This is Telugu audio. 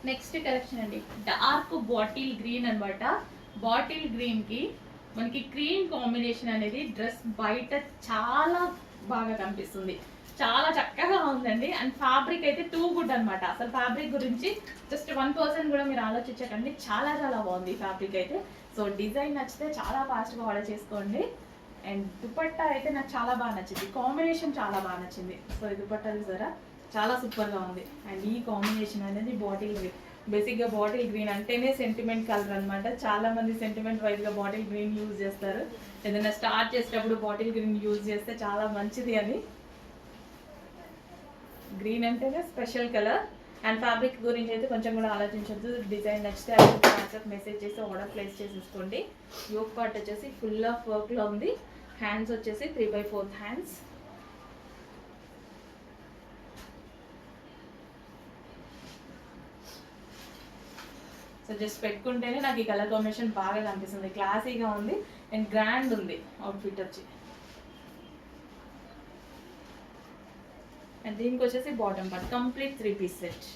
నెక్స్ట్ కలెక్షన్ అండి, డార్క్ బాటిల్ గ్రీన్ అనమాట. బాటిల్ గ్రీన్ కి మనకి క్రీమ్ కాంబినేషన్ అనేది డ్రెస్ బయట చాలా బాగా కనిపిస్తుంది. చాలా చక్కగా ఉందండి. అండ్ ఫ్యాబ్రిక్ అయితే టూ గుడ్ అనమాట. అసలు ఫ్యాబ్రిక్ గురించి జస్ట్ 1% కూడా మీరు ఆలోచించకండి, చాలా చాలా బాగుంది ఫ్యాబ్రిక్ అయితే. సో డిజైన్ నచ్చితే చాలా ఫాస్ట్గా ఆర్డర్ చేసుకోండి. అండ్ దుపట్టా అయితే నాకు చాలా బాగా నచ్చింది, కాంబినేషన్ చాలా బాగా నచ్చింది. సో ఈ దుపట్టా చూసారా, చాలా సూపర్గా ఉంది. అండ్ ఈ కాంబినేషన్ అనేది బాటిల్ గ్రీన్. బేసిక్గా బాటిల్ గ్రీన్ అంటేనే సెంటిమెంట్ కలర్ అనమాట. చాలా మంది సెంటిమెంట్ వైజ్గా బాటిల్ గ్రీన్ యూజ్ చేస్తారు. ఏదైనా స్టార్ట్ చేసేటప్పుడు బాటిల్ గ్రీన్ యూజ్ చేస్తే చాలా మంచిది అని. గ్రీన్ అంటేనే స్పెషల్ కలర్. అండ్ ఫ్యాబ్రిక్ గురించి అయితే కొంచెం కూడా ఆలోచించద్దు. డిజైన్ నచ్చితే అది వాట్సాప్ మెసేజ్ చేసి ఆర్డర్ ప్లేస్ చేసేసుకోండి. యోక్ పార్ట్ వచ్చేసి ఫుల్ ఆఫ్ వర్క్లో ఉంది. హ్యాండ్స్ వచ్చేసి 3/4 హ్యాండ్స్. సో జస్ట్ పెట్టుకుంటేనే నాకు ఈ కలర్ కాంబినేషన్ బాగా కనిపిస్తుంది, క్లాసీగా ఉంది అండ్ గ్రాండ్ ఉంది అవుట్ఫిట్ వచ్చి. అండ్ దీనికి వచ్చేసి bottom part complete 3 piece set.